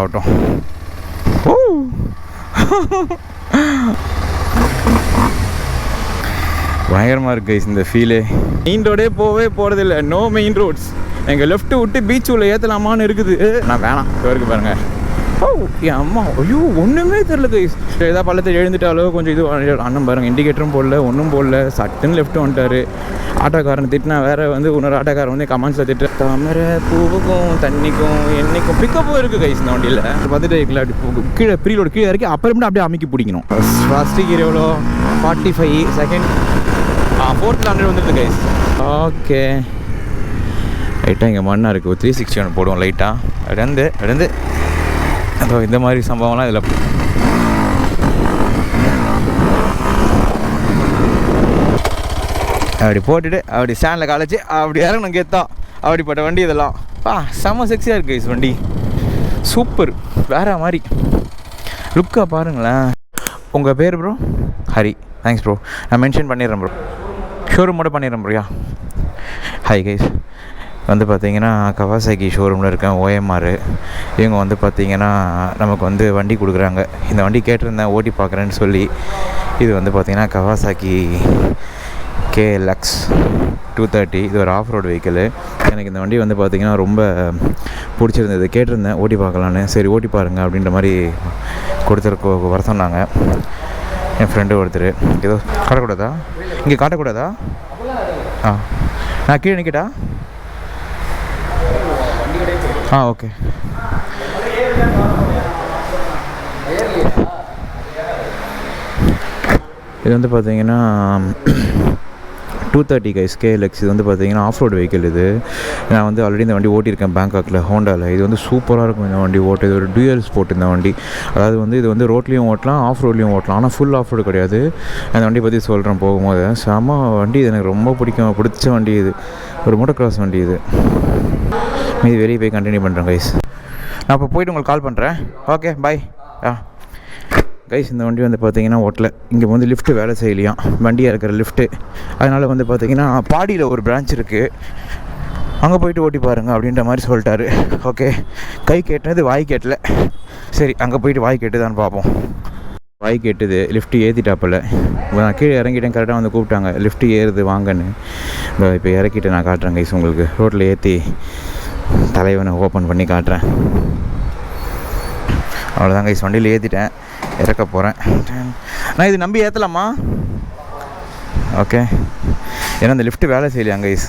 ஆகட்டும். ஓ பயங்கரமாக இருக்குது கைஸ் இந்த ஃபீலே. மெயின் ரோடே போகவே போகிறதில்ல, நோ மெயின் ரோட்ஸ். எங்கள் லெஃப்ட்டு விட்டு பீச் உள்ள ஏற்றலாமான்னு இருக்குது. நான் வேணாம் இருக்கு பாருங்கள். ஓ என் அம்மா ஐயோ ஒன்றுமே தெரில கைஸ். ஏதாவது பள்ளத்தை எழுந்துட்டாலோ கொஞ்சம் இது அண்ணன் பாருங்கள், இண்டிகேட்டரும் போடல ஒன்றும் போடல, சட்டுன்னு லெஃப்ட்டு வந்துட்டார். ஆட்டோக்காரன் திட்டினா வேறு இன்னொரு ஆட்டோக்காரன் கமெண்ட்ஸில் திட்டு தாமரை பூவுக்கும் தண்ணிக்கும் என்னைக்கும் பிக்கப்பும் இருக்குது கைஸ் இந்த வண்டியில். பார்த்துட்டு அப்படி கீழே ப்ரீலோடு கீழே இறக்கி அப்புறமேட்டு அப்படியே அமைக்கி பிடிக்கணும். ஃபஸ்ட்டு கீழே எவ்வளோ 45 செகண்ட் 4th 100 வந்துடுது கைஸ். ஓகே லைட்டாக இங்கே மண்ணாக இருக்குது. 360 ஒன்று போடுவோம் லைட்டாக இடந்து அதோ இந்த மாதிரி சம்பவம்லாம் இதில். அப்படி போட்டுட்டு அப்படி ஸ்டாண்டில் காலேஜ் அப்படி இறங்கணும் கேத்தான். அப்படிப்பட்ட வண்டி இதெல்லாம் செம்ம செக்ஸியாக இருக்குது கைஸ் வண்டி. சூப்பர் வேறு மாதிரி லுக்காக பாருங்களேன். உங்கள் பேர் ப்ரோ? ஹரி. தேங்க்ஸ் ப்ரோ, நான் மென்ஷன் பண்ணிடுறேன் ப்ரோ, ஷோரூமோட பண்ணிடுறேன் ப்ரோயா. ஹாய் கைஸ், பார்த்தீங்கன்னா கவாசாக்கி ஷோரூமில் இருக்கேன், OMR. இவங்க பார்த்தீங்கன்னா நமக்கு வண்டி கொடுக்குறாங்க. இந்த வண்டி கேட்டிருந்தேன் ஓட்டி பார்க்குறேன்னு சொல்லி. இது பார்த்தீங்கன்னா கவாசாக்கி KLX 230. இது ஒரு ஆஃப் ரோடு வெஹிக்கிள். எனக்கு இந்த வண்டி பார்த்தீங்கன்னா ரொம்ப பிடிச்சிருந்தது, கேட்டிருந்தேன் ஓட்டி பார்க்கலான்னு. சரி ஓட்டி பாருங்கள் அப்படின்ற மாதிரி கொடுத்துருக்கு வர சொன்னாங்க என் ஃப்ரெண்டு ஒருத்தர். ஏதோ காட்டக்கூடாதா, இங்கே காட்டக்கூடாதா? நான் கீழே நிற்கட்டா? ஓகே. இது பார்த்தீங்கன்னா 230 கைஸ் KLX. இது பார்த்தீங்கன்னா ஆஃப் ரோடு வெஹிக்கிள். இது நான் ஆல்ரெடி இந்த வண்டி ஓட்டியிருக்கேன் பேங்காக்கில் ஹோண்டாவில். இது சூப்பராக இருக்கும் இந்த வண்டி ஓட்டு. இது ஒரு டூயல் ஸ்போர்ட் இந்த வண்டி. அதாவது இது ரோட்லேயும் ஓட்டலாம், ஆஃப் ரோட்லேயும் ஓட்டலாம். ஆனால் ஃபுல் ஆஃப் ரோடு கிடையாது. அந்த வண்டி பற்றி சொல்கிறேன் போகும்போது. செம வண்டி, இது எனக்கு ரொம்ப பிடிச்ச வண்டி. இது ஒரு மோட்டோ கிராஸ் வண்டி. இது மீதி வெளியே போய் கண்டினியூ பண்ணுறேன் கைஸ். நான் இப்போ போய்ட்டு உங்களுக்கு கால் பண்ணுறேன். Okay bye. கைஸ் இந்த வண்டி பார்த்தீங்கன்னா ஓட்டல. இங்கே லிஃப்ட்டு வேலை செய்யலையாம், வண்டியாக இருக்கிற லிஃப்ட்டு. அதனால் பார்த்தீங்கன்னா பாடியில் ஒரு பிரான்ச் இருக்குது, அங்கே போய்ட்டு ஓட்டி பாருங்கள் அப்படின்ற மாதிரி சொல்லிட்டாரு. ஓகே, கை கேட்டினது வாய் கேட்டல. சரி அங்கே போய்ட்டு வாய் கேட்டு தான் பார்ப்போம். வாய் கேட்டுது, லிஃப்ட்டு ஏற்றிட்டாப்பில். நான் கீழே இறங்கிட்டேன், கரெக்டாக கூப்பிட்டாங்க லிஃப்ட்டு ஏறுது வாங்கன்னு. இப்போ இறக்கிட்டு நான் காட்டுறேன் கைஸ் உங்களுக்கு. ரோட்டில் ஏற்றி தலைவனை ஓப்பன் பண்ணி காட்டுறேன். அவ்வளோதான் கைஸ், வண்டியில் ஏற்றிட்டேன், இறக்க போகிறேன். நான் இது நம்பி ஏற்றலாமா? ஓகே, ஏன்னா இந்த லிஃப்ட்டு வேலை செய்யலையாங்க கைஸ்.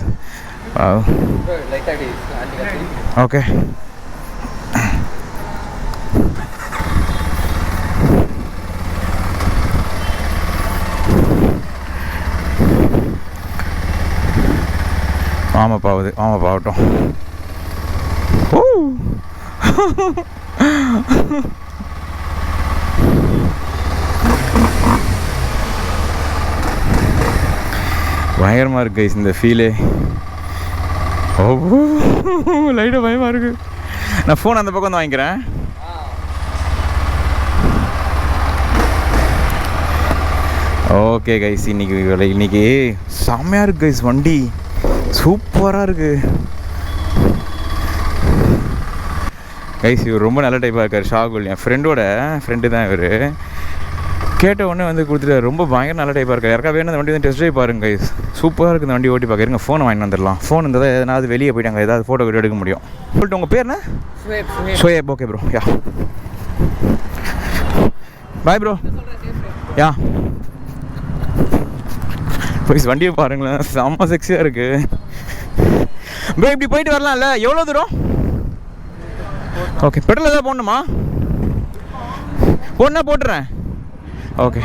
ஓகே ஆமாப்பாகட்டும். ஓ பயங்கரமாக இருக்குது கைஸ் இந்த ஃபீலே. லைட்டாக பயமாக இருக்குது. நான் ஃபோன் அந்த பக்கம் வாங்கிக்கிறேன். ஓகே கைஸ், இன்னைக்கு செம்மையாக இருக்குது கைஸ் வண்டி, சூப்பராக இருக்குது கைஸ். இவர் ரொம்ப நல்ல டைப்பாக இருக்கார், ஷாகுல். என் ஃப்ரெண்டு தான் இவர். கேட்ட உடனே கொடுத்துட்டு ரொம்ப பயங்கர நல்ல டைப்பாக இருக்கார். யாருக்கா வேணும் அந்த வண்டி டெஸ்ட் ட்ரைவ் பாருங்க கைஸ், சூப்பராக இருக்குது இந்த வண்டி ஓட்டி பார்க்குறீங்க. ஃபோனை வாங்கி வந்துடலாம். ஃபோன் இருந்தால் தான் எதனாவது வெளியே போயிட்டாங்க, ஏதாவது ஃபோட்டோ எடுக்க முடியும். சொல்லிட்டு உங்கள் பேர் என்ன? ஷோயப். ஓகே ப்ரோ, யா பாய் ப்ரோ. யா கைஸ் வண்டியை பாருங்களேன், செம்ம செக்ஸியாக இருக்குது ப்ரோ. இப்படி போயிட்டு வரலாம்ல? எவ்வளோ தூரம்? ஓகே, பெட்ரோல் ஏதாவது போடணுமா? போடனா போட்டுறேன். ஓகே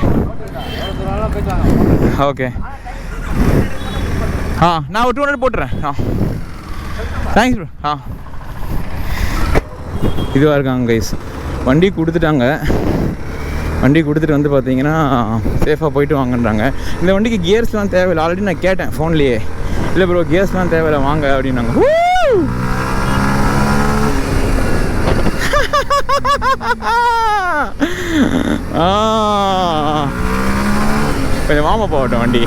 ஓகே நான் ஒரு 200 போட்டுறேன். Thanks bro. இதுவாக இருக்காங்க கைஸ், வண்டி கொடுத்துட்டாங்க. வண்டி கொடுத்துட்டு பார்த்தீங்கன்னா சேஃபாக போயிட்டு வாங்கன்றாங்க. இந்த வண்டிக்கு கியர்ஸ்லாம் தேவையில்லை. ஆல்ரெடி நான் கேட்டேன் ஃபோன்லேயே, இல்லை ப்ரோ கியர்ஸ்லாம் தேவையில்லை வாங்க அப்படின்னாங்க. கொஞ்சம் வாமா போகட்டும் வண்டி.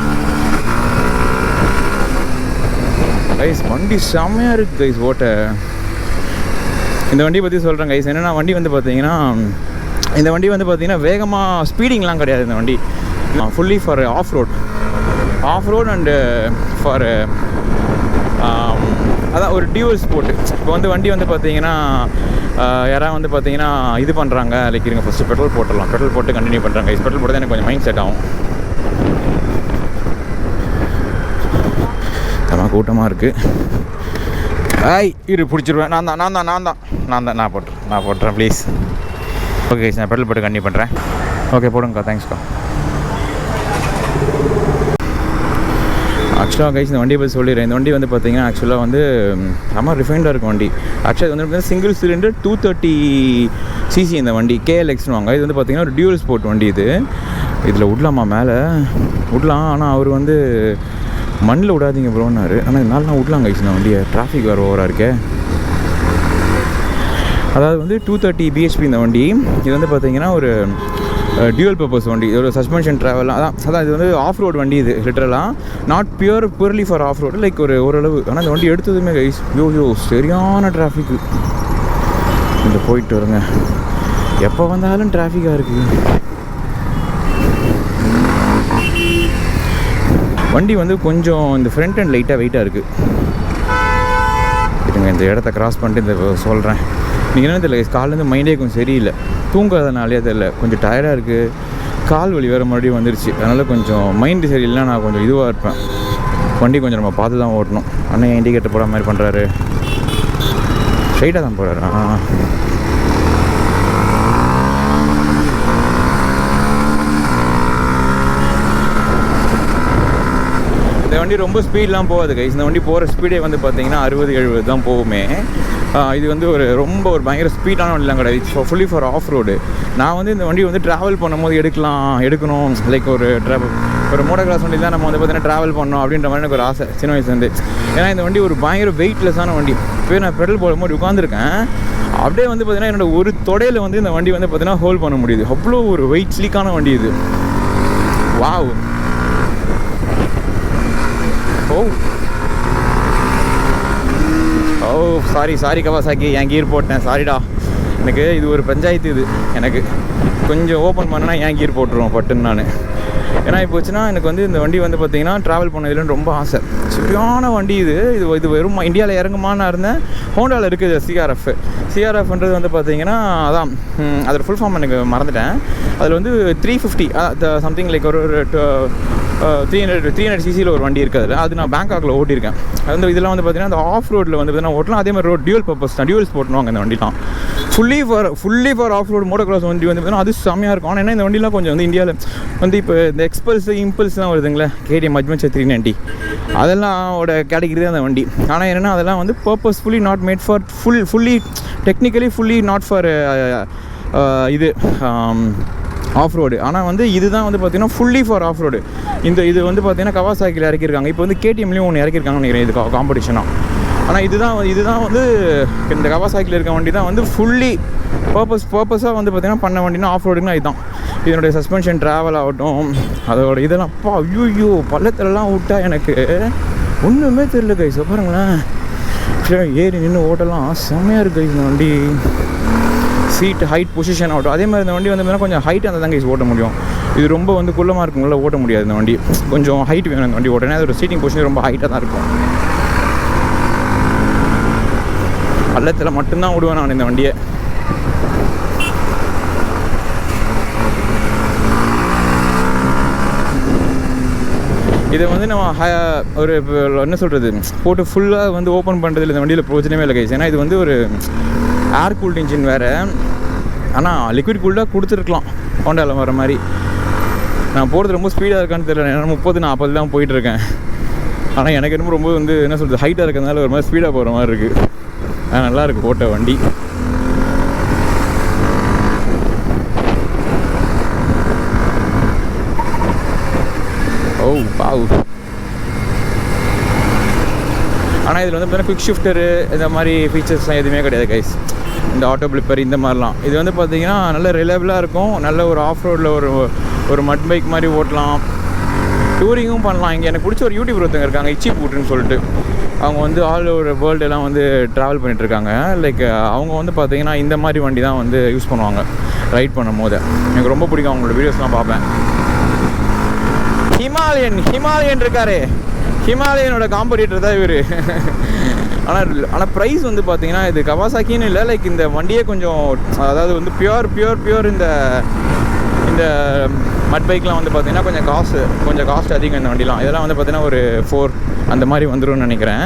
கைஸ் வண்டி செம்மையாக இருக்குது கைஸ் ஓட்ட. இந்த வண்டி பற்றி சொல்கிறேன் கைஸ். என்னென்னா வண்டி வந்து பார்த்தீங்கன்னா இந்த வண்டி வந்து பார்த்தீங்கன்னா வேகமாக ஸ்பீடிங்லாம் கிடையாது. இந்த வண்டி fully for off road and for அதான் ஒரு டியூவல் ஸ்போர்ட்டு. இப்போ வந்து வண்டி வந்து பார்த்தீங்கன்னா யாராவது வந்து பார்த்தீங்கன்னா இது பண்ணுறாங்க லைக் இருங்க ஃபஸ்ட்டு பெட்ரோல் போட்டுடலாம். பெட்ரோல் போட்டு கண்டினியூ பண்ணுறாங்க. பெட்ரோல் போட்டு தான் எனக்கு கொஞ்சம் மைண்ட் செட் ஆகும். ரொம்ப கூட்டமாக இருக்குது. இரு பிடிச்சிருவேன். நான் போட்டுறேன் ப்ளீஸ். ஓகே கைஸ், நான் பெட்ரோல் போட்டு கண்டினியூ பண்ணுறேன். ஓகே போடுங்கக்கா, தேங்க்ஸ்க்கா. ஆக்சுவலாக கைஸ் இந்த வண்டியை பற்றி சொல்லிடுறேன். இந்த வண்டி வந்து பார்த்தீங்கன்னா ஆக்சுவலாக வந்து ரொம்ப ரிஃபைண்டாக இருக்கும் வண்டி. ஆக்சுவலாக இது வந்து சிங்கிள் சிலிண்டர் 230cc இந்த வண்டி KLXன்னு வாங்க. இது வந்து பார்த்தீங்கன்னா ஒரு டியூவல் ஸ்போர்ட் வண்டி. இதில் விடலாமா மேலே விடலாம், ஆனால் அவர் வந்து மண்ணில் விடாதீங்க ப்ரோன்னாரு. ஆனால் இதனால விடலாம் கைஸ் இந்த வண்டியை, டிராஃபிக் வேறு ஓவராக இருக்கே. அதாவது வந்து 230 bhp இந்த வண்டி. இது வந்து பார்த்தீங்கன்னா ஒரு டியூவல் பர்பஸ் வண்டி. இதோட சஸ்பென்ஷன் ட்ராவல்லாம் அதான் இது வந்து ஆஃப் ரோட் வண்டி. இது லிட்டரலாக not purely for off road, like ஓரளவு. ஆனால் இந்த வண்டி எடுத்ததுமே கைஸ் சரியான டிராஃபிக்கு. இந்த போயிட்டு வருங்க, எப்போ வந்தாலும் டிராஃபிக்காக இருக்குது. வண்டி வந்து கொஞ்சம் இந்த ஃப்ரண்ட் அண்ட் லைட்டாக வெயிட்டாக இருக்குது. இதுங்க இந்த இடத்த கிராஸ் பண்ணிட்டு இந்த சொல்கிறேன். நீங்கள் என்ன தெரியல, காலேருந்து மைண்டே கொஞ்சம் சரியில்லை, தூங்காதனாலே தெரியல, கொஞ்சம் டயர்டாக இருக்குது, கால் வலி வேறு மறுபடியும் வந்துருச்சு. அதனால் கொஞ்சம் மைண்டு சரியில்லைனா நான் கொஞ்சம் இதுவாக இருப்பேன். வண்டி கொஞ்சம் நம்ம பார்த்து தான் ஓட்டணும். அண்ணன் இண்டிகேட்டர் போகிற மாதிரி பண்ணுறாரு, ஸ்ட்ரைட்டாக தான் போகிறாரு. இந்த வண்டி ரொம்ப ஸ்பீட்லாம் போகாது கைஸ். இந்த வண்டி போகிற ஸ்பீடே வந்து பார்த்தீங்கன்னா 60-70 தான் போகுமே. இது வந்து ஒரு பயங்கர ஸ்பீடான வண்டிலாம் கிடையாது. It's fully for off road. நான் வந்து இந்த வண்டி வந்து ட்ராவல் பண்ணும்போது எடுக்கணும் லைக் ஒரு மோட்டோ கிராஸ் வண்டி தான் நம்ம வந்து பார்த்தீங்கன்னா ட்ராவல் பண்ணோம் அப்படின்ற மாதிரி எனக்கு ஒரு ஆசை சின்ன வயசுலேருந்து. ஏன்னா இந்த வண்டி ஒரு பயங்கர வெயிட்லெஸ்ஸான வண்டி. இப்போ நான் பெட்ரோல் போடும்போது உட்காந்துருக்கேன், அப்படியே வந்து பார்த்தீங்கன்னா என்னோடய ஒரு தொடையில் வந்து இந்த வண்டி வந்து பார்த்தீங்கன்னா ஹோல்ட் பண்ண முடியுது. அவ்வளோ ஒரு வெயிட் ஸ்லீக்கான வண்டி இது. வாவ். சாரி கவாசாக்கி, என் கீர் போட்டேன், சாரிடா. எனக்கு இது ஒரு பஞ்சாயத்து. இது எனக்கு கொஞ்சம் ஓப்பன் பண்ணனா என் கீர் போட்டுருவோம் பட்டுன்னு நான். ஏன்னா இப்போ வச்சுன்னா எனக்கு வந்து இந்த வண்டி வந்து பார்த்தீங்கன்னா ட்ராவல் பண்ணதுலன்னு ரொம்ப ஆசை. சரியான வண்டி இது வெறும் இந்தியாவில் இறங்குமான்னு இருந்தேன். ஹோண்டாவில் இருக்குது சிஆர்எஃப்ன்றது வந்து பார்த்தீங்கன்னா அதான் அதோட ஃபுல் ஃபார்ம் எனக்கு மறந்துட்டேன். அதில் வந்து 350 சம்திங் லைக் ஒரு 300cc ஒரு வண்டி இருக்குது. அது நான் பேங்காக்கில் ஓட்டியிருக்கேன். அது வந்து இதெல்லாம் வந்து பார்த்தீங்கன்னா அந்த ஆஃப் ரோட்டில் வந்து பார்த்தீங்கன்னா ஓட்டலாம். அதே மாதிரி டியூவல் பர்பஸ் தான், டியூவல்ஸ் போட்டுருவாங்க இந்த வண்டிலாம். Fully for off road motocross வண்டி வந்து பார்த்தீங்கன்னா அது செம்மையாக இருக்கும். ஆனால் இந்த வண்டிலாம் கொஞ்சம் வந்து இந்தியாவில் வந்து இப்போ இந்த இம்பல்ஸ்லாம் வருதுங்களே, KTM அட்வென்ச்சர் 390, அதெல்லாம் கேட்டகிரி தான் அந்த வண்டி. ஆனால் என்னென்னா அதெல்லாம் வந்து purposefully not made for fully technically fully not for இது ஆஃப் ரோடு. ஆனால் வந்து இதுதான் வந்து பார்த்தீங்கன்னா ஃபுல்லி ஃபார் ஆஃப் ரோடு. இது வந்து பார்த்தீங்கன்னா கவாசாக்கியில் இறக்கியிருக்காங்க. இப்போ வந்து KTMலேயும் ஒன்று இறக்கியிருக்காங்கன்னு நினைக்கிறேன், இது காம்படிஷனாக. ஆனால் இதுதான் வந்து இந்த கவாசாக்கியில் இருக்க வண்டி தான் வந்து ஃபுல்லி பர்பஸாக வந்து பார்த்தீங்கன்னா பண்ண வண்டினா ஆஃப் ரோடுன்னா இதுதான். இதனுடைய சஸ்பென்ஷன் ட்ராவல் ஆகட்டும், அதோட இதெல்லாம் அப்பா ஐயோ பள்ளத்துலலாம் விட்டா எனக்கு ஒன்றுமே தெரியல கைஸ். பாருங்களேன், ஏறி நின்று ஓட்டலாம் செம்மையாக இருக்குது கைஸ். இந்த வண்டி சீட் ஹைட் பொசிஷன் ஆகட்டும். அதே மாதிரி இந்த வண்டி வந்து கொஞ்சம் ஹைட் அந்த தான் கைஸ் ஓட்ட முடியும். இது ரொம்ப வந்து குள்ளமாக இருக்குங்கள ஓட்ட முடியாது. இந்த வண்டி கொஞ்சம் ஹைட் வேணும் இந்த வண்டி ஓட்டனா. அதோட சீட்டிங் பொசிஷன் ரொம்ப ஹைட்டாக தான் இருக்கும். பள்ளத்தில் மட்டும்தான் விடுவேன் நான் இந்த வண்டியை. இதை வந்து நம்ம ஒரு என்ன சொல்கிறது போட்டு ஃபுல்லாக வந்து ஓப்பன் பண்ணுறதுல இந்த வண்டியில் பிரயோஜனமே இல்லை கைஸ். ஏன்னா இது வந்து ஒரு ஏர் கூல்டு இன்ஜின் வேறு. ஆனால் லிக்விட் கூல்டாக கொடுத்துருக்கலாம் ஹோண்டாவில் வர மாதிரி. நான் போகிறது ரொம்ப ஸ்பீடாக இருக்கான்னு தெரியல, ஏன்னா 30-40 தான் போயிட்டுருக்கேன். ஆனால் எனக்கு என்னமோ ரொம்ப வந்து என்ன சொல்கிறது ஹைட்டாக இருக்கிறதுனால ஒரு மாதிரி ஸ்பீடாக போகிற மாதிரி இருக்குது. நல்லாயிருக்கு ஓட்ட வண்டி. பாவ். ஆனால் இதில் வந்து பார்த்தீங்கன்னா குவிக் ஷிஃப்டரு இந்த மாதிரி ஃபீச்சர்ஸ்லாம் எதுவுமே கிடையாது கைஸ். இந்த ஆட்டோ பிளிப்பர் இந்த மாதிரிலாம் இது வந்து பார்த்தீங்கன்னா நல்ல ரிலையபிளாக இருக்கும். நல்ல ஒரு ஆஃப் ரோடில் ஒரு மட் பைக் மாதிரி ஓட்டலாம். டூரிங்கும் பண்ணலாம். இங்கே எனக்கு பிடிச்ச ஒரு யூடியூபர் ஒருத்தங்க இருக்காங்க, இச்சி பூட்டுன்னு சொல்லிட்டு. அவங்க வந்து ஆல் ஓவர் வேர்ல்டெல்லாம் வந்து ட்ராவல் பண்ணிகிட்ருக்காங்க. லைக் அவங்க வந்து பார்த்திங்கன்னா இந்த மாதிரி வண்டி தான் வந்து யூஸ் பண்ணுவாங்க ரைட் பண்ணும் போது. எனக்கு ரொம்ப பிடிக்கும், அவங்களோட வீடியோஸ்லாம் பார்ப்பேன். ஹிமாலயன் இருக்காரு, ஹிமாலயனோட காம்படிட்டர் தான் இவர். ஆனால் ப்ரைஸ் வந்து பார்த்தீங்கன்னா இது கவாசாக்கின்னு இல்லை, லைக் இந்த வண்டியே கொஞ்சம், அதாவது வந்து பியூர் இந்த மட் பைக்லாம் வந்து பார்த்திங்கன்னா கொஞ்சம் காஸ்ட் அதிகம் இந்த வண்டிலாம். இதெல்லாம் வந்து பார்த்திங்கன்னா ஒரு 4 அந்த மாதிரி வந்துடும்னு நினைக்கிறேன்.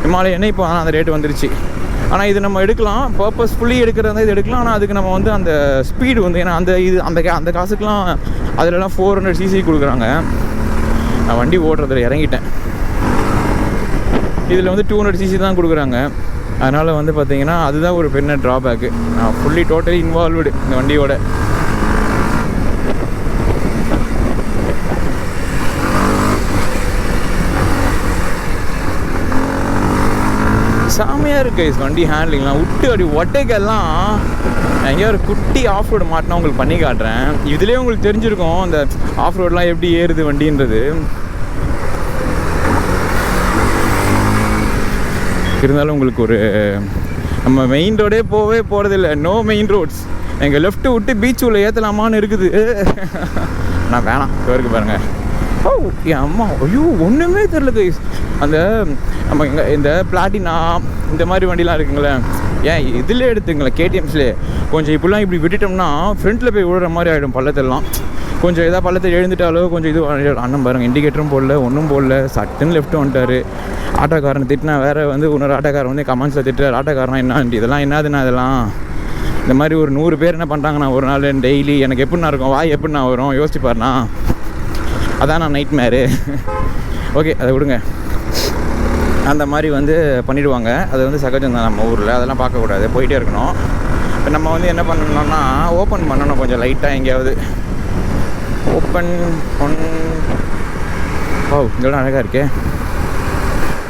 ஹிமாலயனே இப்போ ஆனால் அந்த ரேட்டு வந்துருச்சு. ஆனால் இது நம்ம எடுக்கலாம், பர்பஸ்ஃபுல்லி எடுக்கிறதா இது எடுக்கலாம். ஆனால் அதுக்கு நம்ம வந்து அந்த ஸ்பீடு வந்து, ஏன்னா அந்த காசுக்கெலாம் அதிலலாம் 400 cc கொடுக்குறாங்க. நான் வண்டி ஓட்டுறதில் இறங்கிட்டேன். இதில் வந்து 200 cc தான் கொடுக்குறாங்க. அதனால் வந்து பார்த்திங்கன்னா அதுதான் ஒரு பெரிய ட்ராபேக்கு. நான் டோட்டலி இன்வால்வ்டு இந்த வண்டியோட. செம்மையாக இருக்குது வண்டி ஹேண்ட்லிங்லாம். விட்டு அப்படி ஒட்டைக்கெல்லாம் எங்கேயோ ஒரு குட்டி ஆஃப் ரோடு மாட்டினா உங்களுக்கு பண்ணி காட்டுறேன். இதுலேயே உங்களுக்கு தெரிஞ்சிருக்கும் அந்த ஆஃப் ரோடெலாம் எப்படி ஏறுது வண்டின்றது. இருந்தாலும் உங்களுக்கு ஒரு, நம்ம மெயின் ரோடே போகிறதில்ல, நோ மெயின் ரோட்ஸ். எங்கள் லெஃப்ட்டு விட்டு பீச் உள்ள ஏற்றலாமான்னு இருக்குது. நான் வேணாம், இவருக்கு பாருங்கள். ஓ என் அம்மா, ஐயோ ஒன்றுமே தெரில கைஸ். அந்த நம்ம இங்கே இந்த பிளாட்டினா இந்த மாதிரி வண்டிலாம் இருக்குங்களே, ஏன் இதில் எடுத்துங்களேன் கேடிஎம்ஸ்லேயே கொஞ்சம் இப்படிலாம் இப்படி விட்டுட்டோம்னா ஃப்ரண்ட்டில் போய் விழுற மாதிரி ஆகிடும். பள்ளத்தெல்லாம் கொஞ்சம் எதாவது பள்ளத்தை எழுந்துட்டாலோ கொஞ்சம் இது அண்ணன் பாருங்கள், இண்டிகேட்டரும் போடல, ஒன்றும் போடல, சட்டுன்னு லெஃப்ட்டு வந்துட்டார். ஆட்டோக்காரன் திட்டினா வேறு வந்து இன்னொரு ஆட்டோக்காரன் வந்து கமெண்ட்ஸில் திட்டுறாரு, ஆட்டோக்காரன் என்ன இதெல்லாம் என்னதுண்ணா இதெல்லாம். இந்த மாதிரி ஒரு 100 பேர் என்ன பண்ணுறாங்கண்ணா ஒரு நாள் டெய்லி. எனக்கு எப்படின்னா இருக்கும், வாய் எப்படின்னா வரும் யோசிச்சுப்பாருண்ணா. அதான் நான் நைட் மேரு. ஓகே அதை விடுங்க. அந்த மாதிரி வந்து பண்ணிவிடுவாங்க. அது வந்து சகஜம் தான் நம்ம ஊரில், அதெல்லாம் பார்க்கக்கூடாது, போயிட்டே இருக்கணும். இப்போ நம்ம வந்து என்ன பண்ணணும்னா ஓப்பன் பண்ணணும் கொஞ்சம் லைட்டாக எங்கேயாவது ஓப்பன் இதெல்லாம் அழகாக இருக்கே.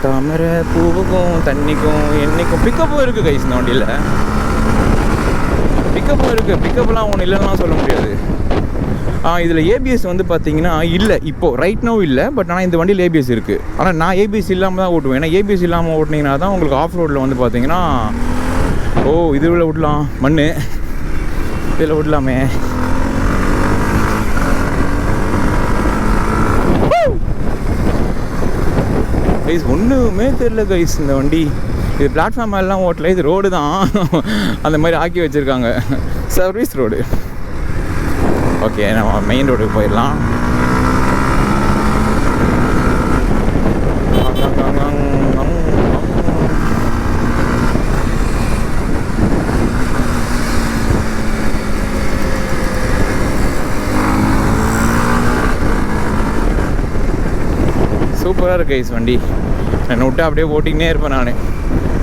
தாமரை பூவுக்கும் தண்ணிக்கும் என்னைக்கும் பிக்கப்பும் இருக்குது கைஸ் இந்த வண்டியில். பிக்கப்பும் இருக்குது, பிக்கப்லாம் ஒன்றும் இல்லைன்னா சொல்ல முடியாது. இதில் ஏபிஎஸ் வந்து பார்த்தீங்கன்னா இல்லை இப்போது ரைட் நோ இல்லை. பட் ஆனால் இந்த வண்டியில் ஏபிஎஸ் இருக்குது. ஆனால் நான் ஏபிஎஸ் இல்லாமல் தான் ஓட்டுவேன். ஏன்னா ஏபிஎஸ் இல்லாமல் ஓட்டினீங்கன்னா தான் உங்களுக்கு ஆஃப் ரோடில் வந்து பார்த்தீங்கன்னா இதில் விடலாம், மண் இதில் விடலாமே. கைஸ் ஒன்றுமே தெரில கைஸ் இந்த வண்டி. இது பிளாட்ஃபார்ம் எல்லாம் ஓட்டல, இது ரோடு தான் அந்த மாதிரி ஆக்கி வச்சுருக்காங்க, சர்வீஸ் ரோடு. ஓகே நம்ம மெயின் ரோடுக்கு போயிடலாம். சூப்பராக இருக்கு கைஸ் வண்டி. என்னை விட்டு அப்படியே ஓட்டிக்கினே இருப்பேன் நான்.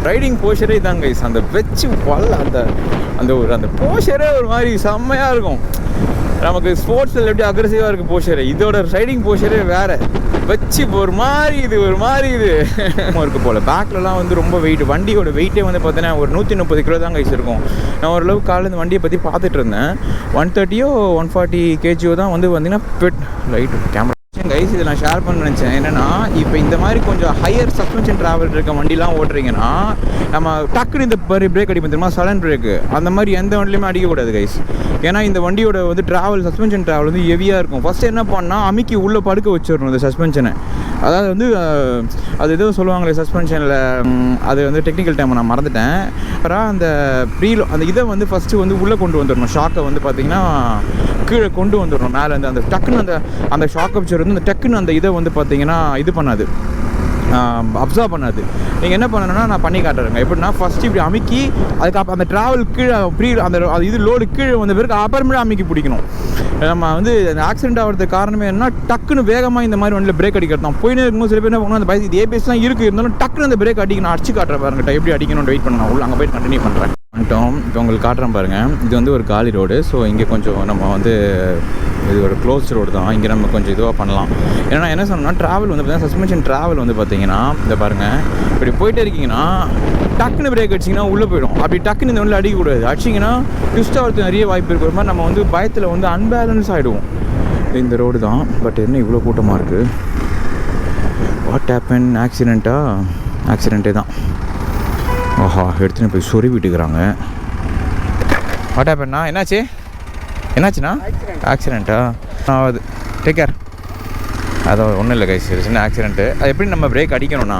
ரைடிங் போஷரே தான் கைஸ். அந்த வச்சு அந்த போஷரே ஒரு மாதிரி செம்மையாக இருக்கும். நமக்கு ஸ்போர்ட்ஸில் எப்படி அக்ரெசிவாக இருக்குது போஷரு, இதோட ரைடிங் போஷரே வேறு. வச்சு ஒரு மாதிரி இது இருக்குது போல். பேக்லலாம் வந்து ரொம்ப வெயிட், வண்டியோட வெயிட்டே வந்து பார்த்தீங்கன்னா ஒரு 130 கிலோ தான் கைஸ் இருக்கும். நான் ஓரளவுக்கு காலையில் இந்த வண்டியை பற்றி பார்த்துட்டு இருந்தேன். 130 140 kg தான் வந்து பார்த்தீங்கன்னா பெட் லைட் கேமரா கைஸ். இதை நான் ஷேர் பண்ண நினச்சேன். என்னென்னா இப்போ இந்த மாதிரி கொஞ்சம் ஹையர் சஸ்பென்ஷன் ட்ராவல் இருக்க வண்டிலாம் ஓட்டுறீங்கன்னா நம்ம டக்குன்னு இந்த பிரேக் அடிப்போம் தெரியுமா, சடன் பிரேக்கு, அந்த மாதிரி எந்த வண்டிலையுமே அடிக்கக்கூடாது கைஸ். ஏன்னா இந்த வண்டியோட வந்து சஸ்பென்ஷன் ட்ராவல் வந்து ஹெவியாக இருக்கும். ஃபஸ்ட்டு என்ன பண்ணால் அமுக்கி உள்ளே படுக்க வச்சிடணும் இந்த சஸ்பென்ஷனை. அதாவது வந்து அது எதுவும் சொல்லுவாங்களே சஸ்பென்ஷனில், அது வந்து டெக்னிக்கல் டைம் நான் மறந்துட்டேன். அப்புறம் அந்த அந்த இதை வந்து ஃபஸ்ட்டு வந்து உள்ளே கொண்டு வந்துடணும். ஷாக்கை வந்து பார்த்திங்கன்னா கீழே கொண்டு வந்துடணும் மேலே இருந்து. அந்த டக்குன்னு அந்த ஷாக் அப்சர் வந்து அந்த டக்குன்னு அந்த இதை வந்து பார்த்திங்கன்னா இது பண்ணாது, அப்சர்வ் பண்ணாது. நீங்கள் என்ன பண்ணணும்னா நான் பண்ணி காட்டுறேங்க. எப்படின்னா ஃபஸ்ட்டு இப்படி அமுக்கி அதுக்கப்புறம் அந்த ட்ராவல் கீழே அந்த இது லோடு கீழே வந்த பிறகு அப்புறமேலே அமுக்கி பிடிக்கணும். நம்ம வந்து அந்த ஆக்சிடென்ட் ஆகிறதுக்கு காரணமே என்ன, டக்குன்னு வேகமாக இந்த மாதிரி வண்டியில் பிரேக் அடிக்கிறது தான். போயினே இருக்கும்போது சில பேர் என்ன பண்ணுவோம், அந்த பைக் இது ஏபிஎஸ்லாம் இருக்குது இருந்தாலும் டக்குன்னு அந்த பிரேக் அடிக்கணும். அடிச்சு காட்டுறேன் பாருங்கட்ட எப்படி அடிக்கணும்னு வெயிட் பண்ணணும். உள்ள அங்கே போய்ட்டு கண்டினியூ பண்ணுறேன். இப்போ உங்களுக்கு காட்டுறேன் பாருங்கள். இது வந்து ஒரு காலி ரோடு. ஸோ இங்கே கொஞ்சம் நம்ம வந்து இது ஒரு க்ளோஸ் ரோடு தான். இங்கே நம்ம கொஞ்சம் இதுவாக பண்ணலாம். ஏன்னா என்ன சொன்னோம்னா ட்ராவல் வந்து பார்த்தீங்கன்னா சஸ்பென்ஷன் ட்ராவல் வந்து பார்த்தீங்கன்னா இந்த பாருங்கள் இப்படி போயிட்டே இருக்கீங்கன்னா டக்குன்னு பிரேக் அடிச்சிங்கன்னா உள்ளே போயிடும். அப்படி டக்குன்னு இந்த வண்டியில் அடிக்கக்கூடாது. அடிச்சிங்கன்னா ட்விஸ்ட் ஆகிறது நிறைய வாய்ப்பு இருக்கிற மாதிரி நம்ம வந்து பயத்தில் வந்து அன்பேலன்ஸ் ஆகிடுவோம். இந்த ரோடு தான். பட் என்ன இவ்வளோ கூட்டமாக இருக்குது? What happen? ஆக்சிடெண்ட்டே தான். ஆஹா, எடுத்துன்னு போய் சொறி விட்டுக்கிறாங்க. வாட் ஹேப்பன்னா? என்னாச்சுண்ணா? ஆக்சிடெண்ட்டா? ஆகுது. Take care. அதான் ஒன்றும் இல்லை கைஸ், சின்ன ஆக்சிடென்ட்டு. அது எப்படி நம்ம பிரேக் அடிக்கணும்னா,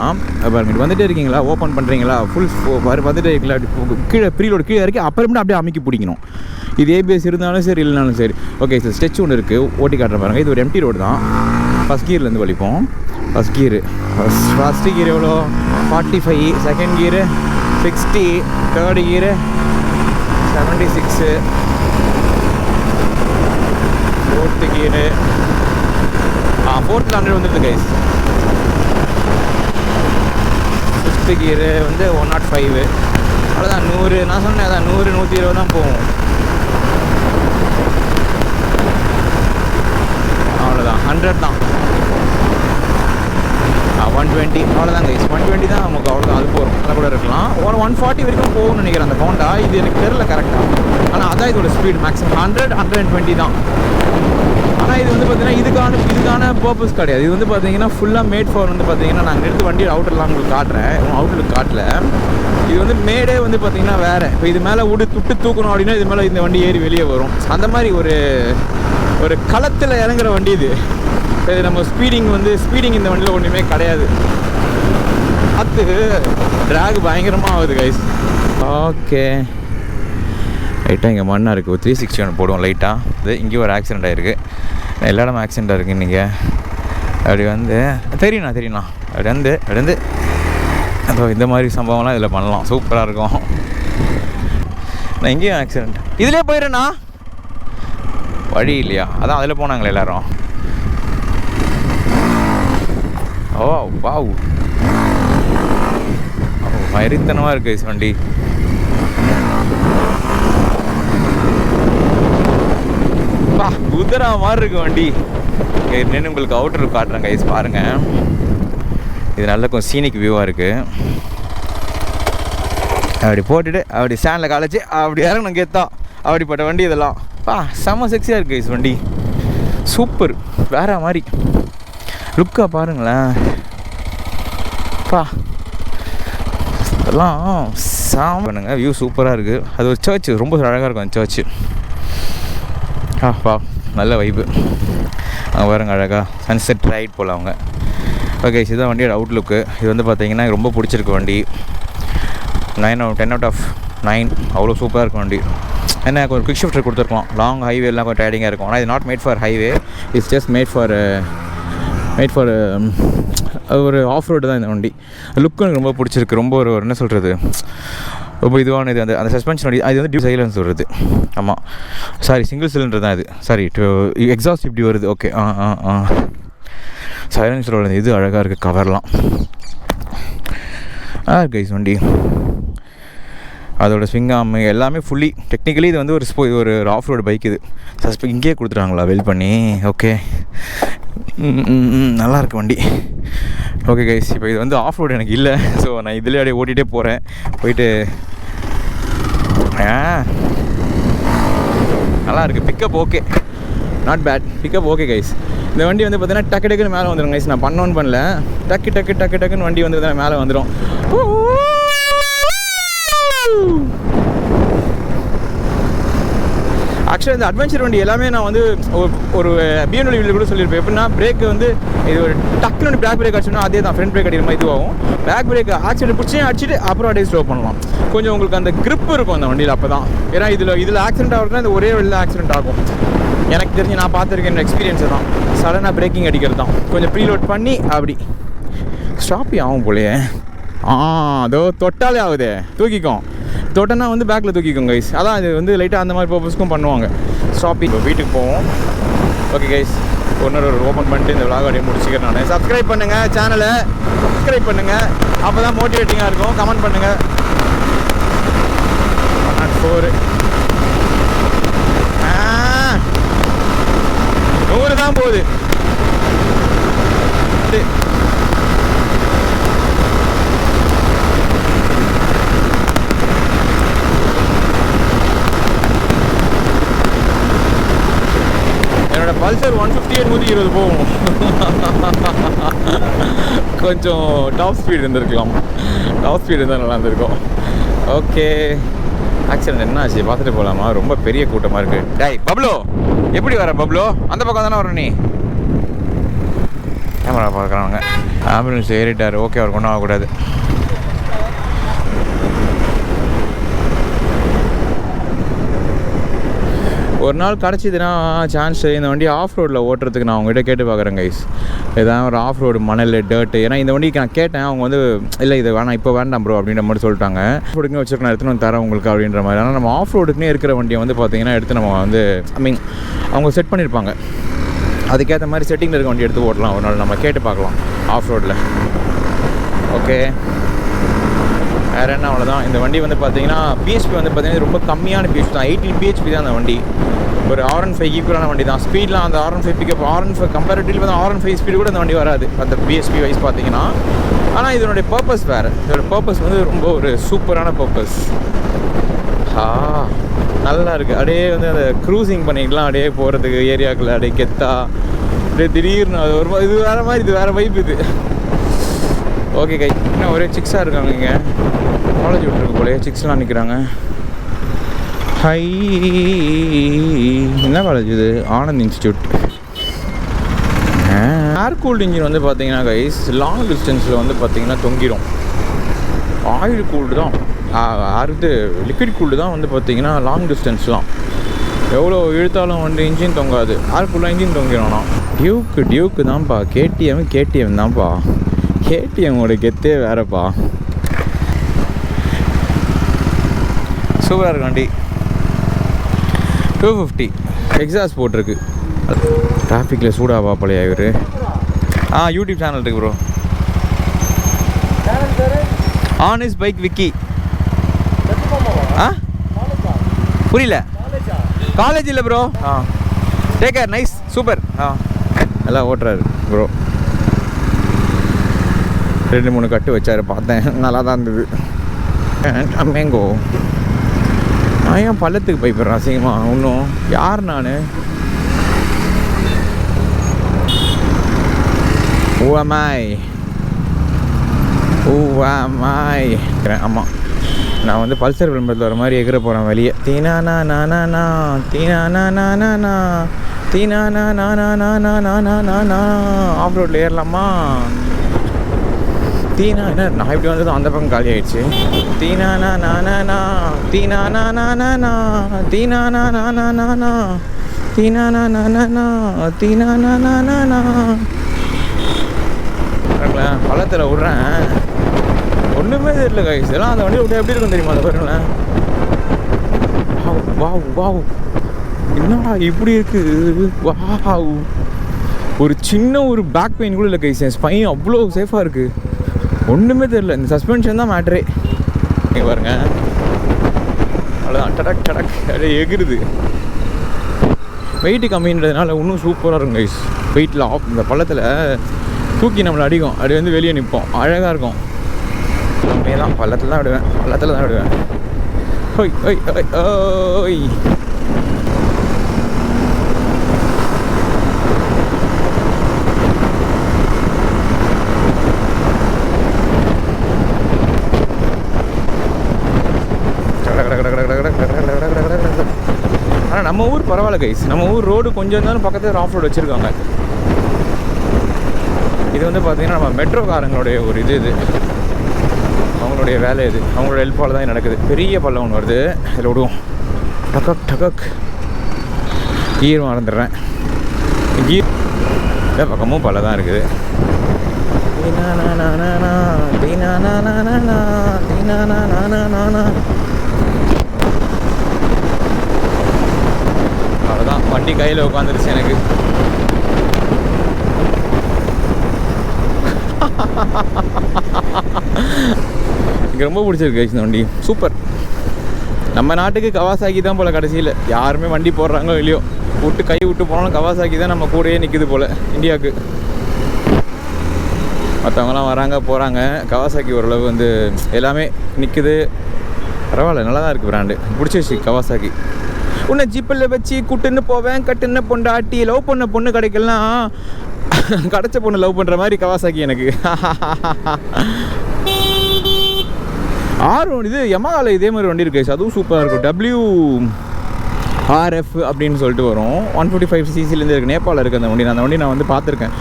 பாருங்க, வந்துட்டே இருக்கீங்களா, ஓப்பன் பண்ணுறீங்களா, ஃபுல் வந்துட்டே இருக்கீங்களா, அப்படி கீழே ப்ரீலோடு கீழே இறக்கி அப்புறமேட்டு அப்படியே அமைக்கி பிடிக்கணும். இது ஏபிஎஸ் இருந்தாலும் சரி இல்லைனாலும் சரி. ஓகே சார், ஸ்டெச் ஒன்று இருக்குது, ஓட்டி காட்டுற பாருங்கள். இது ஒரு எம்டி ரோடு தான். ஃபஸ்ட் கியர்லேருந்து வலிப்போம். ஃபஸ்ட்டு கியர் எவ்வளோ? 45, second gear 60, third gear 76, fourth gear ஃபோர்த்தில் 100 வந்துடுது கைஸ். ஃபிஃப்த்து கியரு வந்து 105. அவ்வளோதான் 100. நான் சொன்னேன் அதான் 100, 120 தான் போகும். அவ்வளோதான் 100 தான். 120 அவ்வளோதான் கைஸ். 120 தான் நமக்கு, அவ்வளோதான். அது போகிறோம், அதை கூட இருக்கலாம். 140 வரைக்கும் போகணும்னு நினைக்கிறேன் அந்த ஹோண்டா. இது எனக்கு தெரியல கரெக்டாக. ஆனால் அதான் இதோட ஸ்பீட் மேக்ஸிமம் 100, 120 தான். ஆனால் இது வந்து பார்த்தீங்கன்னா இதுக்கான பர்பஸ் கிடையாது. இது வந்து பார்த்தீங்கன்னா ஃபுல்லாக மேட் ஃபார் வந்து பார்த்தீங்கன்னா, நாங்கள் எடுத்து வண்டி அவுட்டர்லாம் உங்களுக்கு காட்டுறேன். அவுட்டருக்கு காட்டல. இது வந்து மேடே வந்து பார்த்தீங்கன்னா வேறு. இப்போ இது மேலே துட்டு தூக்கணும் அப்படின்னா இது மேலே இந்த வண்டி ஏறி வெளியே வரும். அந்த மாதிரி ஒரு களத்தில் இறங்குற வண்டி இது. இது நம்ம ஸ்பீடிங் இந்த வண்டியில் ஒன்றுமே கிடையாது. அது ட்ராக் பயங்கரமாக ஆகுது கைஸ். ஓகே, லைட்டாக இங்கே மண்ணாக இருக்குது. ஒரு 360 ஒன்று போடுவோம் லைட்டாக. இது இங்கேயும் ஒரு ஆக்சிடெண்ட் ஆகிருக்கு. எல்லா இடமும் ஆக்சிடெண்ட்டாக இருக்குது இன்றைக்கி. அப்படி வந்து தெரியுண்ணா அப்படி வந்து அதோ இந்த மாதிரி சம்பவம்லாம் இதில் பண்ணலாம். சூப்பராக இருக்கும். நான் இங்கேயும் ஆக்சிடெண்ட். இதிலே போயிடுறேண்ணா, வழி இல்லையா? அதான் அதில் போனாங்களே எல்லோரும். ஓ வாவ், மரித்தனமாக இருக்குது வண்டி. குதிரை மாதிரி இருக்கு வண்டி. நின்று உங்களுக்கு அவுட்டர் காட்டுறேன் கைஸ், பாருங்கள். இது நல்ல கொஞ்சம் சீனிக் வியூவாக இருக்குது. அப்படி போட்டுட்டு அப்படி ஸ்டாண்டில் காலேஜ் அப்படி இறங்கணும் கெத்தா. அப்படிப்பட்ட வண்டி இதெல்லாம். செம்ம செக்ஸியாக இருக்குது கைஸ் வண்டி. சூப்பர், வேற மாதிரி லுக்காக பாருங்களேன். இதெல்லாம் பண்ணுங்க. வியூ சூப்பராக இருக்குது. அது ஒரு சர்ச்சு, ரொம்ப அழகாக இருக்கும் அந்த சர்ச்சு. நல்ல வைப்பு. அங்கே பாருங்க, அழகாக சன்செட் ரைட் போல் அவங்க. ஓகே, இதுதான் வண்டியோட அவுட்லுக்கு. இது வந்து பார்த்தீங்கன்னா ரொம்ப பிடிச்சிருக்கு வண்டி. 10 out of 9. அவ்வளோ சூப்பராக இருக்கும் வண்டி. ஏன்னா ஒரு குவிக் ஷிஃப்டர் கொடுத்துருக்கலாம். லாங் ஹைவேலாம் கொஞ்சம் டைடிங்காக இருக்கும். ஆனால் இது not made for highway, it's just made for ஒரு ஆஃப் ரோடு தான் இந்த வண்டி. லுக்கு எனக்கு ரொம்ப பிடிச்சிருக்கு. ரொம்ப ஒரு என்ன சொல்கிறது, ரொம்ப இதுவான இது. அந்த சஸ்பென்ஷன் வண்டி அது வந்து சைலன்ஸ் வருது. ஆமாம், சாரி, சிங்கிள் சிலிண்டர் தான் இது. சாரி, எக்ஸாஸ்ட் இப்படி வருது. ஓகே, சைலன்ஸர் வருது. இது அழகாக இருக்குது, கவர்லாம் கைஸ் வண்டி. அதோட ஸ்விங் ஆம் எல்லாமே ஃபுல்லி டெக்னிக்கலி இது வந்து ஒரு ஆஃப் ரோடு பைக். இது இங்கேயே கொடுத்துட்டாங்களா வெல் பண்ணி? ஓகே, நல்லாயிருக்கு வண்டி. ஓகே கைஸ், இப்போ இது வந்து ஆஃப் ரோடு எனக்கு இல்லை. ஸோ நான் இதில் அப்படியே ஓட்டிகிட்டே போகிறேன். போயிட்டு நல்லாயிருக்கு. Pickup okay, not bad. Pickup okay guys. இந்த வண்டி வந்து பார்த்தீங்கன்னா டக்குன்னு மேலே வந்துடும் கைஸ். நான் பண்ணல, டக்குன்னு வண்டி வந்து மேலே வந்துடும். ஆக்சுவலாக இந்த அட்வென்ச்சர் வண்டி எல்லாமே நான் வந்து ஒரு BMW வீடியோ கூட சொல்லியிருப்பேன். எப்படின்னா பிரேக் வந்து இது ஒரு டக்குன்னு பேக் பிரேக் அடிச்சோன்னா அதே தான் ஃப்ரண்ட் பிரேக் அடிக்கிற மாதிரி இதுவாகும். பேக் பிரேக் ஆக்சிடென்ட் பிடிச்சி அடிச்சுட்டு அப்புறம் அப்படியே ஸ்லோ பண்ணலாம். கொஞ்சம் உங்களுக்கு அந்த கிரிப் இருக்கும் அந்த வண்டியில். அப்போ தான், ஏன்னா இதில் ஆக்சிடென்ட் ஆகுதுன்னா இந்த ஒரே வழியில் ஆக்சிடென்ட் ஆகும். எனக்கு தெரிஞ்சு நான் பார்த்துருக்கேன், என்னோட எக்ஸ்பீரியன்ஸை தான். சடனாக பிரேக்கிங் அடிக்கிறது தான். கொஞ்சம் ப்ரீலோட் பண்ணி அப்படி ஸ்டாப்பி ஆகும் போலையே. அதோ தொட்டாலே ஆகுதே, தூக்கிக்கும். தொட்டனா வந்து பேக்கில் தூக்கிக்கும் கைஸ். அதான் இது வந்து லைட்டாக அந்த மாதிரி பர்பஸ்க்கும் பண்ணுவாங்க. ஸ்டாப்பி. இப்போ வீட்டுக்கு போவோம். ஓகே கைஸ், ஒரு ஓப்பன் பண்ணிட்டு இந்த விளாக் அப்படியே முடிச்சுக்கிறேன் நான். சப்ஸ்கிரைப் பண்ணுங்கள், சேனலை சப்ஸ்கிரைப் பண்ணுங்கள். அப்போ தான் மோட்டிவேட்டிங்காக இருக்கும். கமெண்ட் பண்ணுங்கள். 104 100 தான் போகுது. என்னோட என்னோடய பல்சர் 158 120 போகும். கொஞ்சம் டாப் ஸ்பீடு இருந்திருக்கலாம். டாப் ஸ்பீடு இருந்தால் நல்லா இருந்திருக்கும். ஓகே, ஆக்சிடென்ட் என்ன ஆச்சு பார்த்துட்டு போகலாமா? ரொம்ப பெரிய கூட்டமாக இருக்குது. டேய் பப்ளோ, எப்படி வர பப்ளோ? அந்த பக்கம் தானே வர நீ? கேமரா பார்க்குறாங்க. ஆம்புலன்ஸ் ஏறிட்டார். ஓகே, அவர் கொண்டு ஆகக்கூடாது. ஒரு நாள் கிடச்சிதுன்னா சான்ஸ் இந்த வண்டி ஆஃப் ரோடில் ஓட்டுறதுக்கு நான் அவங்ககிட்ட கேட்டு பார்க்குறேன் கைஸ். ஏதாவது ஒரு ஆஃப் ரோடு மணல் டர்ட்டு. ஏன்னா இந்த வண்டிக்கு நான் கேட்டேன், அவங்க வந்து இல்லை இது வேணாம், இப்போ வேண்டாம் ப்ரோ அப்படின்ற மாதிரி சொல்லிட்டாங்க. ஆஃப் ரோடுக்குன்னு வச்சுருக்கேன், எடுத்துன்னு வந்து தரேன் உங்களுக்கு அப்படின்ற மாதிரி. ஆனால் நம்ம ஆஃப் ரோடுக்குன்னே இருக்கிற வண்டியை வந்து பார்த்திங்கன்னா எடுத்து நம்ம வந்து அவங்க செட் பண்ணியிருப்பாங்க. அதுக்கேற்ற மாதிரி செட்டிங்கில் இருக்க வண்டி எடுத்து ஓட்டலாம். ஒரு நாள் நம்ம கேட்டு பார்க்கலாம் ஆஃப் ரோடில். ஓகே, வேறு என்ன, அவ்வளோதான். இந்த வண்டி வந்து பார்த்திங்கன்னா பிஹெச்பி வந்து பார்த்திங்கன்னா ரொம்ப கம்மியான பிஹெச்பி தான். 18 பிஹெச்பி தான் அந்த வண்டி. ஒரு R15 ஈக்குவலான வண்டி தான். ஸ்பீட்லாம் அந்த R15 பிக்கப் R15 கம்பேரிட்டிவ்லி வந்து R15 ஸ்பீடு கூட அந்த வண்டி வராது அந்த பிஹெச்பி வைஸ் பார்த்திங்கன்னா. ஆனால் இதனுடைய பர்பஸ் வேறு. இதோட பர்பஸ் வந்து ரொம்ப ஒரு சூப்பரான பர்பஸ். நல்லா இருக்குது. அப்படியே வந்து அந்த க்ரூசிங் பண்ணிக்கலாம், அப்படியே போகிறதுக்கு ஏரியாவுக்குள்ள அப்படியே கெத்தா அப்படியே திடீர்னு அது ஒரு இது வேறு மாதிரி, இது வேறு வைப் இது. ஓகே கை, இன்னும் ஒரே சிக்ஸாக இருக்காங்க இங்கே. காலேஜ் விட்டுருக்கு போலே சிக்ஸ்லாம் நிற்கிறாங்க. ஹை, என்ன காலேஜ் இது? ஆனந்த் இன்ஸ்டியூட். ஏர் கூல்டு இன்ஜின் வந்து பார்த்தீங்கன்னா கைஸ் லாங் டிஸ்டன்ஸில் வந்து பார்த்தீங்கன்னா தொங்கிடும். ஆயில் கூல்டு தான், இது லிக்விட் கூல்டு தான் வந்து பார்த்தீங்கன்னா லாங் டிஸ்டன்ஸ்லாம் எவ்வளோ இழுத்தாலும் வந்து இன்ஜின் தொங்காது. ஏர் கூல்டாக இன்ஜின் தொங்கிடணும். டியூக்கு தான்ப்பா. கேடிஎம் தான்ப்பா. கேடிஎம்மோட கெத்தே வேறப்பா. சூப்பராக இருக்கு வண்டி. 250 எக்ஸாஸ்ட் போட்டிருக்கு. டிராஃபிக்கில் சூடாவா பழைய இவர். யூடியூப் சேனல் இருக்குது bro. On is bike Vicky. புரியல. காலேஜ் இல்லை bro. Take care. Nice, super. நல்லா ஓட்டுறாரு ப்ரோ. 2-3 கட்டு வச்சார், பார்த்தேன், நல்லா தான் இருந்தது. மேங்கோ. நான் ஏன் பள்ளத்துக்கு போய்ப்படுறேன் அசிங்கமா? இன்னும் யார் நான்? ஆமாம், நான் வந்து பல்சர் விளம்பரத்தில் வர மாதிரி எகிற போகிறேன் வெளியே. தீனானா நானா தீனானா நானா தீனானா நானா ஆஃப் ரோட்டில் ஏறலாமா? தீனா என்ன, நான் இப்படி வந்ததும் அந்த பக்கம் காலி ஆகிடுச்சு. தீனானா நானா தீனானா நானா தீனானா நானா தீனானா நானா தீனானா நானா. பள்ளத்தில் விட்றேன், ஒன்றுமே தெரியல கைஸ். எல்லாம் அந்த வண்டி விட்டு எப்படி இருக்கும் தெரியுமா? அதை பாருங்களேன். வாவ், என்னடா இப்படி இருக்குது? வாவ், ஒரு சின்ன ஒரு பேக் பெயின் கூட இல்லை கைஸ். என் ஸ்பைன் அவ்வளோ சேஃபாக இருக்குது. ஒன்றுமே தெரியல. இந்த சஸ்பென்ஷன் தான் மேட்ரே. நீங்கள் பாருங்க, அவ்வளோதான். டடக் அப்படியே எகிருது. வெயிட்டு கம்மின்றதுனால இன்னும் சூப்பராக இருக்கும் கைஸ். வெயிட்டில் இந்த பள்ளத்தில் தூக்கி நம்மளை அடிக்கும். அப்படி வந்து வெளியே நிற்போம், அழகாக இருக்கும். கம்மியாக தான் பள்ளத்தில் தான் விடுவேன். ஓய் ஓய் ஓய் ஓய். ஆனால் நம்ம ஊர் பரவாயில்ல கைஸ். நம்ம ஊர் ரோடு கொஞ்சம் இருந்தாலும் பக்கத்தில் ஆஃப் ரோடு வச்சுருக்காங்க. இது வந்து பார்த்திங்கன்னா நம்ம மெட்ரோக்காரங்களுடைய ஒரு இது அவங்களுடைய வேலை. இது அவங்களோட ஹெல்ப்பால் தான் நடக்குது. பெரிய பள்ளம் ஒன்று வருது, இதில் விடுவோம். டக்கக் கீர் மறந்துடுறேன். கீர் இந்த பக்கமும் பள்ள தான் இருக்குது. அவ்வளோதான், வண்டி கையில் உட்காந்துருச்சு எனக்கு. எனக்கு ரொம்ப பிடிச்சிருக்கு இந்த வண்டி, சூப்பர். நம்ம நாட்டுக்கு கவாசாக்கி தான் போல். கடைசியில் யாருமே வண்டி போடுறாங்களோ இல்லையோ, கை விட்டு போனாலும் கவாசாக்கி தான் நம்ம கூடயே நிற்குது போல் இந்தியாவுக்கு. மற்றவங்களாம் வராங்க போகிறாங்க, கவாசாக்கி ஓரளவு வந்து எல்லாமே நிற்குது. பரவாயில்ல, நல்லா தான் இருக்குது பிராண்டு, பிடிச்சிருச்சு கவாசாக்கி. உன்னை ஜீப்பில் வச்சு கூட்டுன்னு போவேன் கட்டுன்னு பொண்டாட்டி லவ் பண்ண பொண்ணு கிடைக்கலாம் கிடச்ச பொண்ணு லவ் பண்ணுற மாதிரி கவாசாக்கி எனக்கு. ஆர் இது யமஹாவில் இதே மாதிரி வண்டி இருக்கு, அதுவும் சூப்பராக இருக்கும். WRF அப்படின்னு சொல்லிட்டு வரும். 145 cc இருக்குது. நேபாளில் இருக்குது அந்த வண்டி. அந்த வண்டி நான் வந்து பார்த்துருக்கேன்.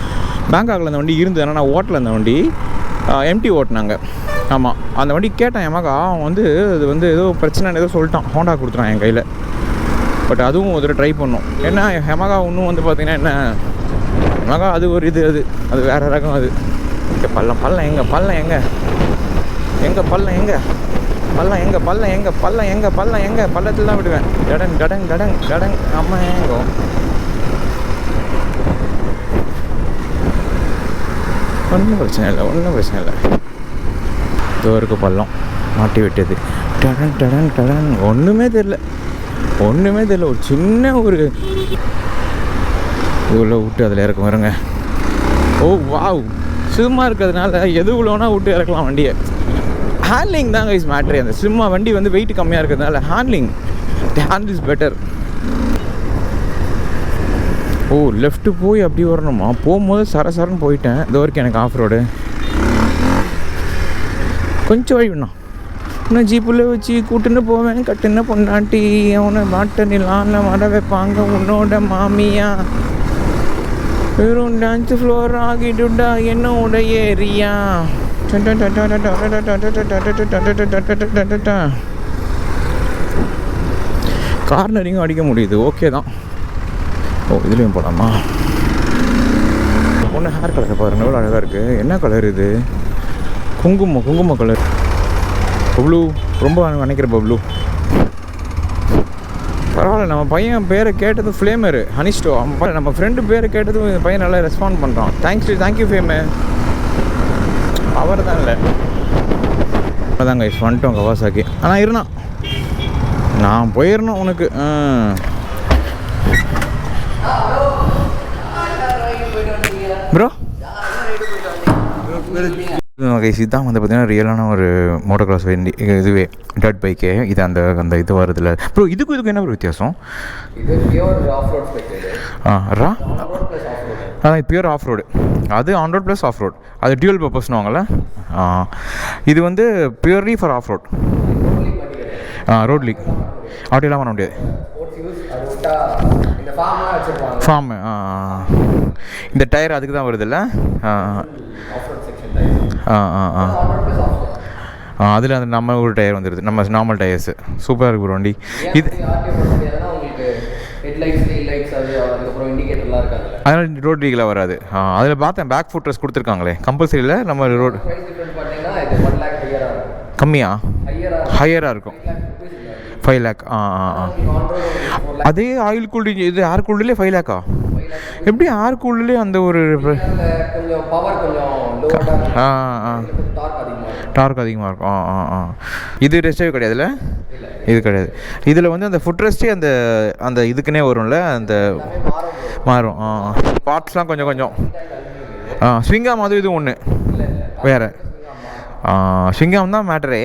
பேங்காக்கில் அந்த வண்டி இருந்தது, ஆனால் நான் ஓட்டல. அந்த வண்டி எம்டி ஓட்டினாங்க. ஆமாம், அந்த வண்டி கேட்டேன் யமஹா. அவன் வந்து அது வந்து ஏதோ பிரச்சனைன்னு ஏதோ சொல்லிட்டான். ஹோண்டா கொடுத்துட்டான் என் கையில். பட் அதுவும் ஒரு ட்ரை பண்ணோம். ஏன்னா யமஹா இன்னும் வந்து பார்த்திங்கன்னா என்ன, யமஹா அது ஒரு அது வேறு ரகம். அது இங்கே பள்ளம் எங்கே பள்ளத்தில் தான் விடுவேன். கடங் அம்மா எங்கோ ஒன்றும் பிரச்சனை இல்லை. இதோ இருக்க பள்ளம் மாட்டி விட்டது. டடன் ஒன்றுமே தெரில. ஒரு சின்ன ஒரு இவ்வளோ விட்டு அதில் இறக்க வருங்க. ஓ வாவ், சும்மா இருக்கிறதுனால எது உள்ளோனா விட்டு இறக்கலாம் வண்டியை. ஹேண்ட்லிங் தான் கைஸ் மேட்ரு. அந்த சும்மா வண்டி வந்து வெயிட் கம்மியாக இருக்கிறதுனால ஹேண்ட்லிங் இஸ் பெட்டர். ஓ லெஃப்ட்டு போய் அப்படி வரணுமா? போகும்போது சரன்னு போயிட்டேன். இது வரைக்கும் எனக்கு ஆஃப் ரோடு கொஞ்சம் வழி வேணும். இன்னும் ஜீப்பில் வச்சு கூட்டுன்னு போவேன் கட்டுன்னு பொண்டாட்டி அவனை மாட்டனிலான வர வைப்பாங்க உன்னோட மாமியா. வெறும் டான்ஸ் ஃப்ளோர் ஆகிடுடா என்னோட ஏரியா. கார்னரிங்கும் அடிக்க முடியுது. ஓகே தான். ஓ இதுலேயும் போடாமா? பொண்ணு ஹேர் கலர் பாருங்க, எவ்வளோ அழகாக இருக்குது. என்ன கலர் இது? குங்கும கலர். பப்ளூ ரொம்ப நினைக்கிற பப்ளூ. பரவாயில்ல, நம்ம பையன் பேரை கேட்டதும் ஃப்ளேமரு ஹனிஸ்டோ. நம்ம ஃப்ரெண்டு பேரை கேட்டதும் பையன் நல்லா ரெஸ்பாண்ட் பண்ணுறான். தேங்க்யூ ஃபேமு. அவர் தான் இல்லை அதாங்க வந்துட்டோம் கவாசாக்கி. ஆனால் இருந்தான் நான் போயிடணும் உனக்கு. ப்ரோ இதுதான் வந்து பார்த்தீங்கன்னா ரியலான ஒரு மோட்டோ கிராஸ் வண்டி. இதுவே டர்ட் பைக்கு. இது அந்த இது வருதுல்ல ப்ரோ. இதுக்கும் என்ன ஒரு வித்தியாசம்? அதான் பியூர் ஆஃப் ரோடு. அது on road plus off road. அது டியூவல் பர்பஸ்னுவாங்கள்ல. இது வந்து பியூர்லி ஃபார் ஆஃப் ரோட். ரோட்லி அப்படியெல்லாம் பண்ண முடியாது. ஃபார்மு இந்த டயர் அதுக்கு தான் வருதுல்ல. அதில் அந்த நம்ம ஒரு டயர் வந்துடுது, நம்ம நார்மல் டயர்ஸு. சூப்பராக இருக்குது வண்டி இது. அதனால் ரோட் லீகலாக வராது. அதில் பார்த்தேன் பேக் ஃபுட் ரெஸ்ட் கொடுத்துருக்காங்களே கம்பல்சரியில். நம்ம ரோடு கம்மியாக ஹையராக இருக்கும். 5 lakh. அதே ஆயில் கூல்டிங் இது ஏர் கூல்டிலே 5 lakh. எப்படி ஏர் கூல்டிலே அந்த ஒரு டார்க் அதிகமாக இருக்கும். இது ரெஸ்ட்டே கிடையாதுல்ல. இது கிடையாது. இதில் வந்து அந்த ஃபுட் ரெஸ்ட்டே அந்த இதுக்குன்னே வரும்ல. அந்த மாறும். பார்ட்ஸ்லாம் கொஞ்சம் ஸ்விங்காம். அது இது ஒன்று வேறு. ஸ்விங்காம் தான் மேட்டரே.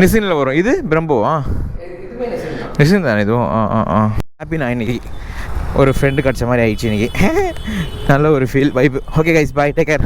நிசினில் வரும். இது பிரம்போவா? நிசின் தானே இதுவும். ஹாப்பி. நான் இன்னைக்கு ஒரு ஃப்ரெண்டு கிடச்ச மாதிரி ஆயிடுச்சு இன்னைக்கு. நல்ல ஒரு ஃபீல் வைப். ஓகே கைஸ், பாய், டேக் கேர்.